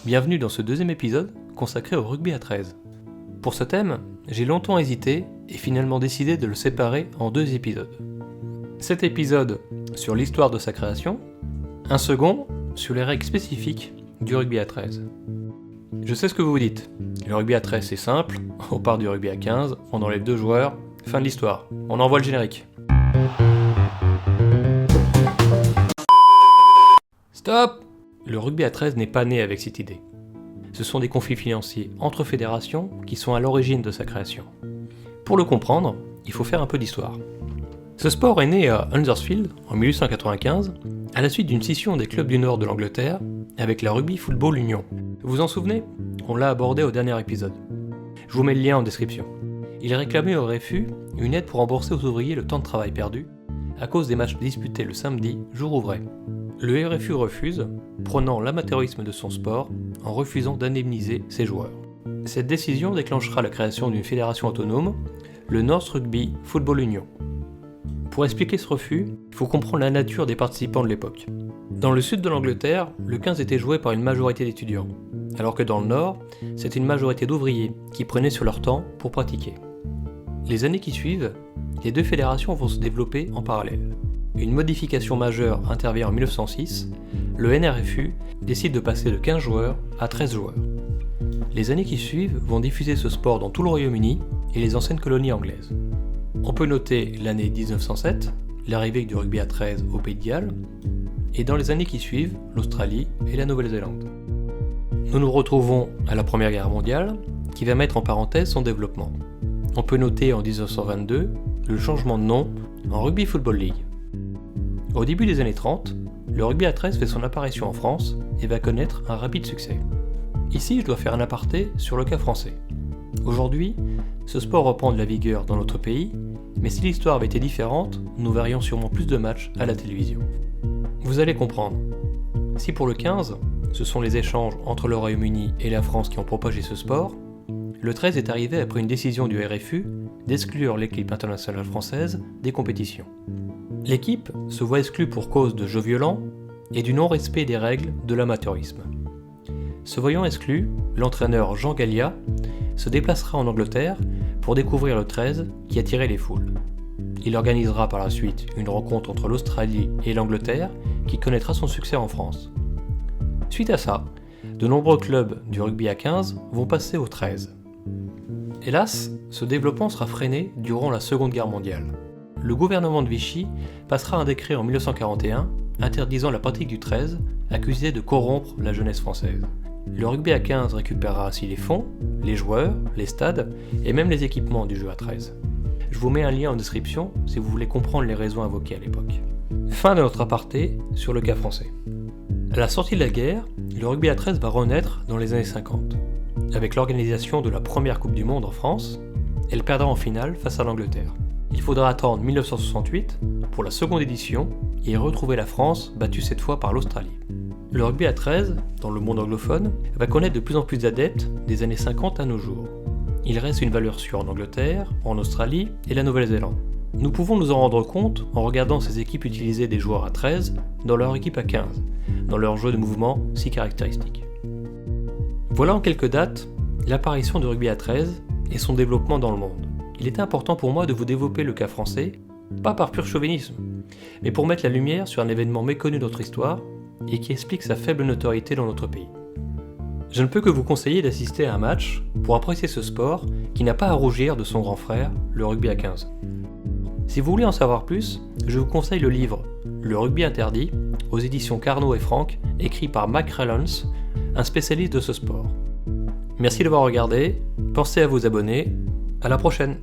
Bienvenue dans ce deuxième épisode consacré au rugby à 13. Pour ce thème, j'ai longtemps hésité et finalement décidé de le séparer en deux épisodes. Cet épisode sur l'histoire de sa création, un second sur les règles spécifiques du rugby à 13. Je sais ce que vous vous dites, le rugby à 13 c'est simple, on part du rugby à 15, on enlève 2 joueurs, fin de l'histoire, on envoie le générique. Stop! Le rugby à 13 n'est pas né avec cette idée. Ce sont des conflits financiers entre fédérations qui sont à l'origine de sa création. Pour le comprendre, il faut faire un peu d'histoire. Ce sport est né à Huddersfield en 1895, à la suite d'une scission des clubs du nord de l'Angleterre avec la Rugby Football Union. Vous vous en souvenez? On l'a abordé au dernier épisode. Je vous mets le lien en description. Il réclamait au RFU une aide pour rembourser aux ouvriers le temps de travail perdu, à cause des matchs disputés le samedi, jour ouvré. Le RFU refuse, prônant l'amateurisme de son sport en refusant d'indemniser ses joueurs. Cette décision déclenchera la création d'une fédération autonome, le North Rugby Football Union. Pour expliquer ce refus, il faut comprendre la nature des participants de l'époque. Dans le sud de l'Angleterre, le 15 était joué par une majorité d'étudiants, alors que dans le nord, c'était une majorité d'ouvriers qui prenaient sur leur temps pour pratiquer. Les années qui suivent, les deux fédérations vont se développer en parallèle. Une modification majeure intervient en 1906, le NRFU décide de passer de 15 joueurs à 13 joueurs. Les années qui suivent vont diffuser ce sport dans tout le Royaume-Uni et les anciennes colonies anglaises. On peut noter l'année 1907, l'arrivée du rugby à 13 au Pays de Galles, et dans les années qui suivent, l'Australie et la Nouvelle-Zélande. Nous nous retrouvons à la Première Guerre mondiale, qui va mettre en parenthèse son développement. On peut noter en 1922 le changement de nom en Rugby Football League. Au début des années 30, le rugby à 13 fait son apparition en France et va connaître un rapide succès. Ici, je dois faire un aparté sur le cas français. Aujourd'hui, ce sport reprend de la vigueur dans notre pays, mais si l'histoire avait été différente, nous verrions sûrement plus de matchs à la télévision. Vous allez comprendre. Si pour le 15, ce sont les échanges entre le Royaume-Uni et la France qui ont propagé ce sport, le 13 est arrivé après une décision du RFU d'exclure l'équipe internationale française des compétitions. L'équipe se voit exclue pour cause de jeux violents et du non-respect des règles de l'amateurisme. Se voyant exclu, l'entraîneur Jean Gallia se déplacera en Angleterre pour découvrir le 13 qui attirait les foules. Il organisera par la suite une rencontre entre l'Australie et l'Angleterre qui connaîtra son succès en France. Suite à ça, de nombreux clubs du rugby à 15 vont passer au 13. Hélas, ce développement sera freiné durant la Seconde Guerre mondiale. Le gouvernement de Vichy passera un décret en 1941 interdisant la pratique du 13, accusé de corrompre la jeunesse française. Le rugby à 15 récupérera ainsi les fonds, les joueurs, les stades et même les équipements du jeu à 13. Je vous mets un lien en description si vous voulez comprendre les raisons invoquées à l'époque. Fin de notre aparté sur le cas français. À la sortie de la guerre, le rugby à 13 va renaître dans les années 50. Avec l'organisation de la première Coupe du Monde en France, elle perdra en finale face à l'Angleterre. Il faudra attendre 1968 pour la seconde édition et retrouver la France battue cette fois par l'Australie. Le rugby à 13, dans le monde anglophone, va connaître de plus en plus d'adeptes des années 50 à nos jours. Il reste une valeur sûre en Angleterre, en Australie et la Nouvelle-Zélande. Nous pouvons nous en rendre compte en regardant ces équipes utiliser des joueurs à 13 dans leur équipe à 15, dans leur jeu de mouvement si caractéristique. Voilà en quelques dates l'apparition du rugby à 13 et son développement dans le monde. Il était important pour moi de vous développer le cas français, pas par pur chauvinisme, mais pour mettre la lumière sur un événement méconnu de notre histoire et qui explique sa faible notoriété dans notre pays. Je ne peux que vous conseiller d'assister à un match pour apprécier ce sport qui n'a pas à rougir de son grand frère, le rugby à 15. Si vous voulez en savoir plus, je vous conseille le livre « Le rugby interdit » aux éditions Carnot et Franck, écrit par Mac Rallance, un spécialiste de ce sport. Merci d'avoir regardé, pensez à vous abonner, à la prochaine.